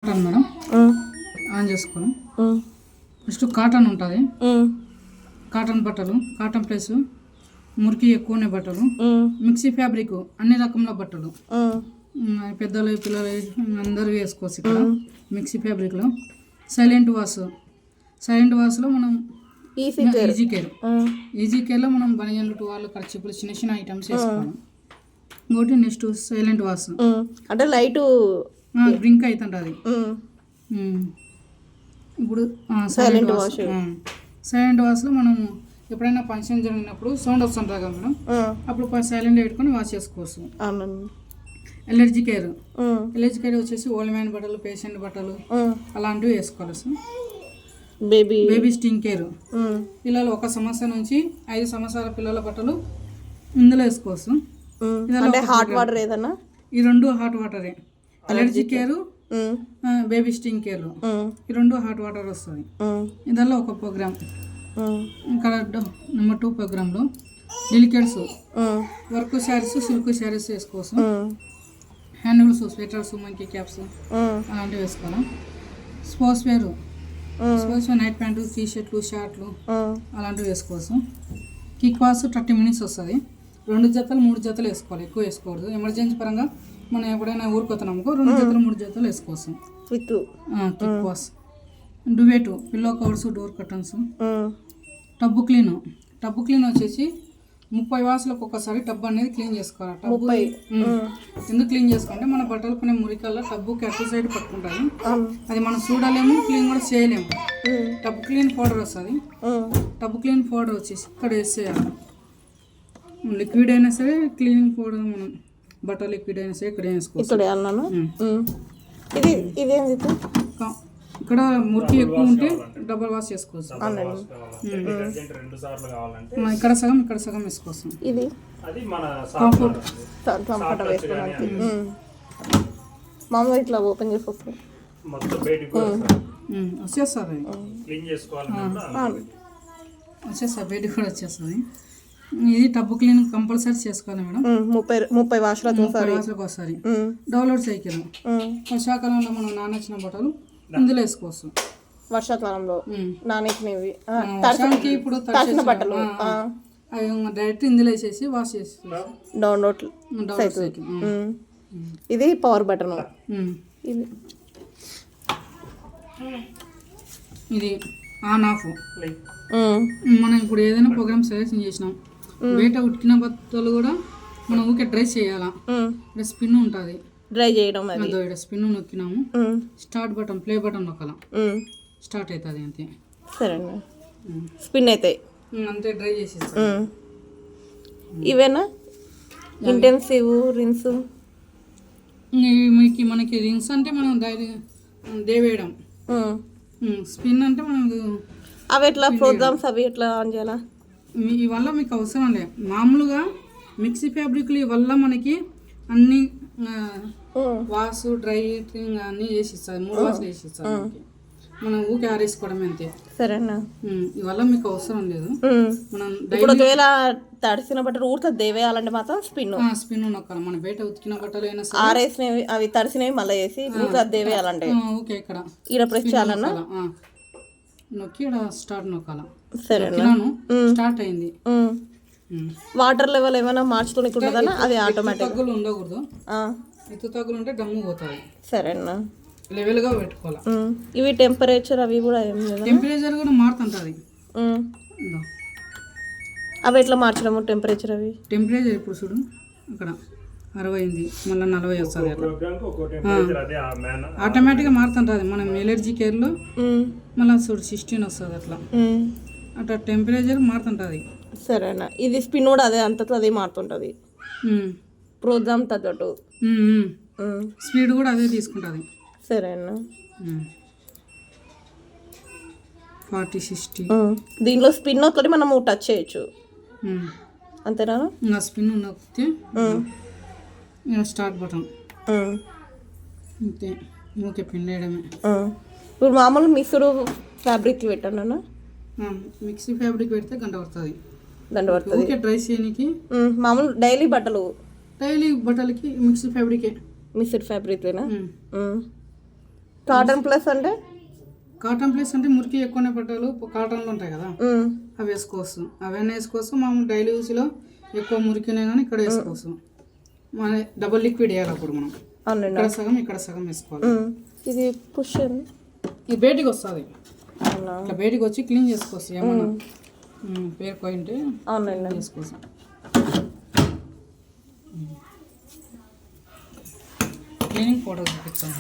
Cotton madam on చేసుకొని first cotton ఉంటుంది. Cotton బట్టలు, కాటన్ ప్లస్ మురికి ఎక్కువనే బట్టలు, మిక్సీ ఫ్యాబ్రిక్ అన్ని రకముల బట్టలు, పెద్దలు పిల్లలు అందరూ వేసుకోవచ్చు ఇక్కడ మిక్సీ ఫ్యాబ్రిక్లో. సైలెంట్ వాష్లో మనం ఈజీ కేర్లో మనం బనియన్లు టువాళ్ళు ఖర్చులు చిన్న చిన్న ఐటమ్స్ వేసుకోవాలి. ఇంకోటి నెక్స్ట్ సైలెంట్ వాష్ అంటే లైట్ డ్రింక్ అవుతుంటుంది. ఇప్పుడు సైలెంట్ వాష్లో మనం ఎప్పుడైనా ఫంక్షన్ జరిగినప్పుడు సౌండ్ వస్తుంటుంది కదా మేడం, అప్పుడు సైలెంట్ పెట్టుకొని వాష్ చేసుకోవచ్చు. ఎలర్జీ కేర్ వచ్చేసి ఓల్డ్ మ్యాన్ బట్టలు, పేషెంట్ బట్టలు అలాంటివి వేసుకోవాలి సార్. బేబీ స్టింగ్ కేర్ పిల్లలు 1 సంవత్సరం నుంచి 5 సంవత్సరాల పిల్లల బట్టలు ఇందులో వేసుకోవచ్చు. హాట్ వాటర్ ఏదన్నా ఈ 2 హాట్ వాటరే. Allergy care, baby sting care ఈ 2 హాట్ వాటర్ వస్తుంది. ఇదల్లో 1 ప్రోగ్రామ్. ఇక్కడ నెంబర్ 2 ప్రోగ్రాంలో delicates work saris, silk saris వేసుకోవచ్చు. హ్యాండ్లూమ్స్, స్వెటర్స్, మంకీ క్యాప్స్ అలాంటివి వేసుకోవాలి. Sports wear night pant, T షర్ట్లు, షార్ట్లు అలాంటివి వేసుకోవచ్చు. కిక్ వాష్ 30 minutes వస్తుంది. 2 జతలు 3 జతలు వేసుకోవాలి, ఎక్కువ వేసుకోకూడదు. ఎమర్జెన్సీ పరంగా మనం ఎప్పుడైనా ఊరుకొతున్నామనుకో 2 జతలు 3 జతలు వేసుకోవచ్చు. Quick wash, duvet, pillow covers, door curtains, tub clean వచ్చేసి 30 వాసులకు ఒకసారి టబ్ అనేది క్లీన్ చేసుకోవాలి. టబ్బు ఎందుకు క్లీన్ చేసుకోవాలంటే మన బట్టలు కొనే మురికల్లా టబ్బుకి అటు సైడ్ పట్టుకుంటుంది. అది మనం చూడలేము, క్లీన్ కూడా చేయలేము. టబ్ క్లీన్ పౌడర్ వస్తుంది. టబ్ క్లీన్ పౌడర్ వచ్చేసి ఇక్కడ వేసేయాలి. లిక్విడ్ అయినా సరే, క్లీనింగ్ పౌడర్ మనం బట్టలు లిక్విడ్ అయినా సరే ఇక్కడ వేసుకోవచ్చు. ఇక్కడ మురికి ఎక్కువ ఉంటే డబల్ వాష్ చేసుకోవచ్చు. ఇక్కడ సగం వేసుకోవచ్చు. ఇది మామూలుగా ఇట్లా ఓపెన్ చేసుకోవచ్చు. వచ్చేస్తుంది బయటికి కూడా వచ్చేస్తుంది. ఇది టబ్బు క్లీన్ కంపల్సరీ చేసుకోవాలి మేడం. 30 వాష్లకు ఒకసారి. డౌన్లోడ్ సైకిల్ వర్షాకాలంలో మనం నానొచ్చిన బట్టలు ఇందులో వేసుకోవచ్చు. వర్షాకాలంలో నానెక్కినవి ఇప్పుడు బట్టలు డైరెక్ట్ ఇందులో వేసేసి వాష్ చేసుకోవచ్చు. Download cycle. ఇది పవర్ బటన్. ఇది ఆన్ ఆఫ్. మనం ఇప్పుడు ఏదైనా ప్రోగ్రామ్ సెలెక్షన్ చేసినాం, బయట ఉట్టిన బట్టలు కూడా మనం ఊకే డ్రై చేయాలా. స్పిన్ ఉంటుంది, డ్రై చేయడం. స్పిన్ నొక్కినాము, స్టార్ట్ బటన్, ప్లే బటన్ నొక్కాల, స్టార్ట్ అవుతుంది. అంతే. సరే, స్పిన్ అవుతాయి అంతే. డ్రై చేసి ఇవేనా ఇంటెన్సివ్ రిన్స్? మనకి రిన్స్ అంటే మనం దేవేయడం. స్పిన్ అంటే మనం అవి ఎట్లా ప్రోగ్రామ్స్ అవి ఎట్లా ఆన్ చేయాలా? ఇవల్ల మీకు అవసరం లేదు. మామూలుగా మిక్సీ ఫ్యాబ్రిక్లు ఇవల్ల మనకి అన్ని వాష్, డ్రై అన్నీ వేసి ఇస్తారు. 3 వాష్లు వేసి ఇస్తారు. మనం ఊకే ఆరేసుకోవడం అంతే. సరేనా? ఇవల్ల మీకు అవసరం లేదు. మనం ఒకవేళ తడిసిన బట్టలు ఊరితో దేవేయాలంటే మాత్రం స్పిన్ నొక్కాలి. మన బయట ఉతికిన బట్టలు అయినా ఆరేసినవి, అవి తడిసినవి మళ్ళీ వేసి ఊరితో దేవేయాలంటే ఓకే. ఇక్కడ ప్రెస్ చేయాలన్నా నొక్కి స్టార్ట్ నొక్కాల. సరేనా? స్టార్ట్ అయింది. వాటర్ లెవెల్ ఏమైనా మార్చుకోనికుంటుందా? అది ఆటోమేటిక్. తగ్గులు ఉండకూడదు. ఎత్తు తగ్గులు ఉంటే డమ్ము పోతుంది. సరేనా? లెవెల్గా పెట్టుకోవాలి. ఇవి టెంపరేచర్ అవి కూడా టెంపరేచర్ కూడా మారుతుంటుంది. అవి ఎట్లా మార్చడము టెంపరేచర్? అవి టెంపరేచర్ ఇప్పుడు చూడు, అక్కడ 60 అయింది, మళ్ళీ 40 వస్తుంది. ఆటోమేటిక్గా మారుతుంటుంది. మనం ఎలర్జీ కేర్లో మళ్ళీ చూడు 16 వస్తుంది. అట్లా టెంపరేచర్ మారుతుంటుంది. సరేనా? ఇది స్పిన్ కూడా అదే అంతట్లో అదే మారుతుంటుంది. ప్రోగ్రామ్ తగ్గట్టు స్పీడ్ కూడా అదే తీసుకుంటుంది. సరేనా? 40-60. దీనిలో స్పిన్ ఒకటి మనము టచ్ చేయొచ్చు. అంతేనా? స్పిన్ నొక్కితే స్టార్ట్ బటన్ అంతే. ఓకే, పిన్ వేయడమే. ఇప్పుడు మామూలు మిక్స్డ్ ఫ్యాబ్రిక్ పెట్టాను. మిక్సీ ఫ్యాబ్రిక్ పెడితే గంట పడుతుంది. ఓకే, డ్రై చేయడానికి మామూలు డైలీ బట్టలకి మిక్సీ ఫ్యాబ్రికే. మిక్స్డ్ ఫ్యాబ్రిక్ కాటన్ ప్లస్ అంటే కాటన్ ప్లేస్ అంటే మురికి ఎక్కువనే పట్టాలు కాటన్లు ఉంటాయి కదా అవి వేసుకోవచ్చు. అవన్నీ వేసుకోవచ్చు. మనం డైలీ యూస్లో ఎక్కువ మురికినే కానీ ఇక్కడ వేసుకోవచ్చు. మన డబుల్ లిక్విడ్ వేయాలి అప్పుడు మనం ఇక్కడ సగం వేసుకోవాలి. ఇది పుష్ ఇది బయటికి వస్తుంది. ఇట్లా బయటికి వచ్చి క్లీన్ చేసుకోవచ్చు. ఏమన్నా పేరుకోయింటే చేసుకోవచ్చు. క్లీనింగ్ ఫోటో చూపించాను.